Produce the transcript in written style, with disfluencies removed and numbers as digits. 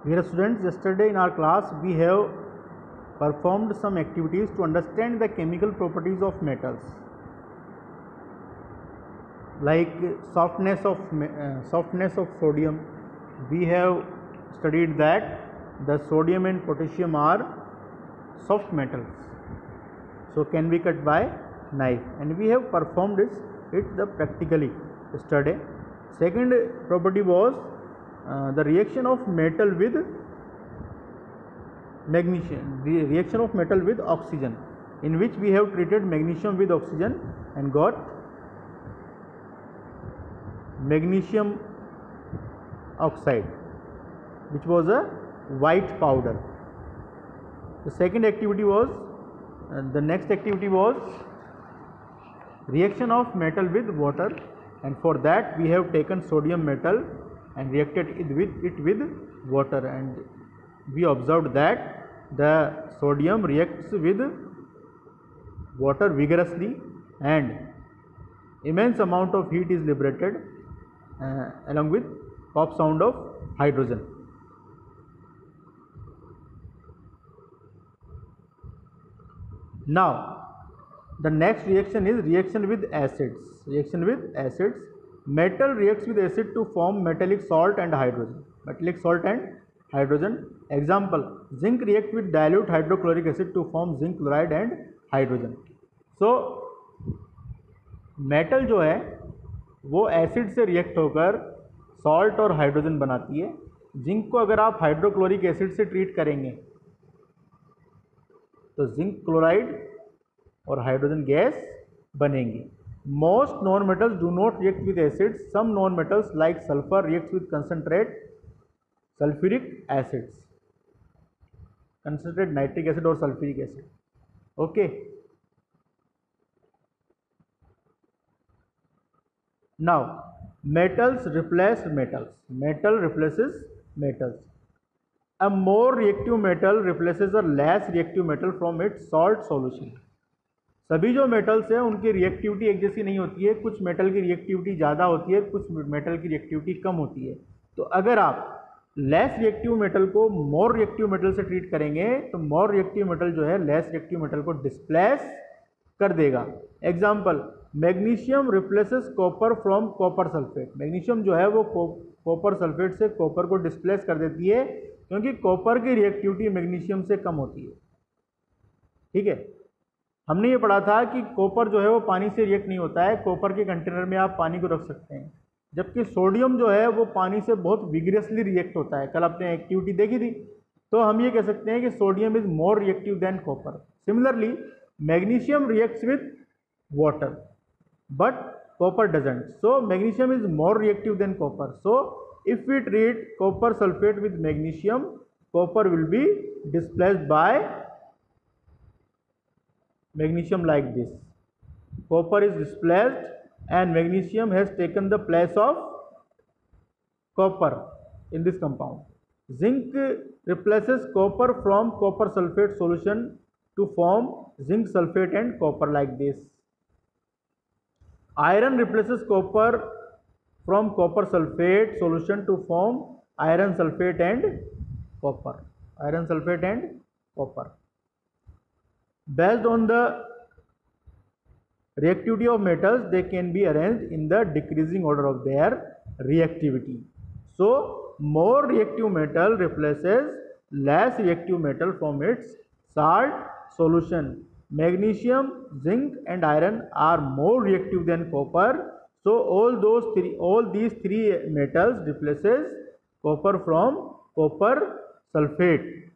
Dear students, yesterday in our class we have performed some activities to understand the chemical properties of metals, like softness of sodium. We have studied that the sodium and potassium are soft metals, so can be cut by knife, and we have performed it the practically yesterday. Second property was the reaction of metal with magnesium, the reaction of metal with oxygen, in which we have treated magnesium with oxygen and got magnesium oxide, which was a white powder. The second activity was the next activity was reaction of metal with water, and for that we have taken sodium metal and reacted it with water, and we observed that the sodium reacts with water vigorously and immense amount of heat is liberated along with pop sound of hydrogen. Now the next reaction is reaction with acids. Reaction with acids. Metal reacts with acid to form metallic salt and hydrogen. Metallic salt and hydrogen. Example: zinc react with dilute hydrochloric acid to form zinc chloride and hydrogen. So metal जो है वो acid से react होकर salt और hydrogen बनाती है. Zinc को अगर आप हाइड्रोक्लोरिक एसिड से ट्रीट करेंगे तो जिंक क्लोराइड और हाइड्रोजन गैस बनेंगी. Most non metals do not react with acids. Some non metals like sulphur reacts with concentrate sulphuric acids, concentrate nitric acid और sulphuric acid. Okay. Now metals replace metals. Metal replaces metals. A more reactive metal replaces a less reactive metal from its salt solution. सभी जो metals हैं उनकी reactivity एक जैसी नहीं होती है. कुछ मेटल की रिएक्टिविटी ज़्यादा होती है, कुछ मेटल की रिएक्टिविटी कम होती है. तो अगर आप लेस रिएक्टिव मेटल को मोर रिएक्टिव मेटल से ट्रीट करेंगे तो मोर रिएक्टिव मेटल जो है लेस रिएक्टिव मेटल को डिस्प्लेस कर देगा. Example: magnesium replaces copper from copper sulphate. Magnesium जो है वो कॉपर सल्फेट से कॉपर को डिस्प्लेस कर देती है क्योंकि कॉपर की रिएक्टिविटी मैग्नीशियम से कम होती है. ठीक है. हमने ये पढ़ा था कि कॉपर जो है वो पानी से रिएक्ट नहीं होता है. कॉपर के कंटेनर में आप पानी को रख सकते हैं, जबकि सोडियम जो है वो पानी से बहुत विग्रेसली रिएक्ट होता है. कल आपने एक्टिविटी देखी थी. तो हम ये कह सकते हैं कि sodium is more reactive than copper. Similarly magnesium reacts with water but copper doesn't. So magnesium is more reactive than copper. So if we treat copper sulfate with magnesium, copper will be displaced by magnesium like this. Copper is displaced and magnesium has taken the place of copper in this compound. Zinc replaces copper from copper sulfate solution to form zinc sulfate and copper like this. Iron replaces copper from copper sulfate solution to form iron sulfate and copper. Iron sulfate and copper. Based on the reactivity of metals, they can be arranged in the decreasing order of their reactivity. So more reactive metal replaces less reactive metal from its salt solution. Magnesium, zinc and iron are more reactive than copper. So all these three metals replaces copper from copper sulfate.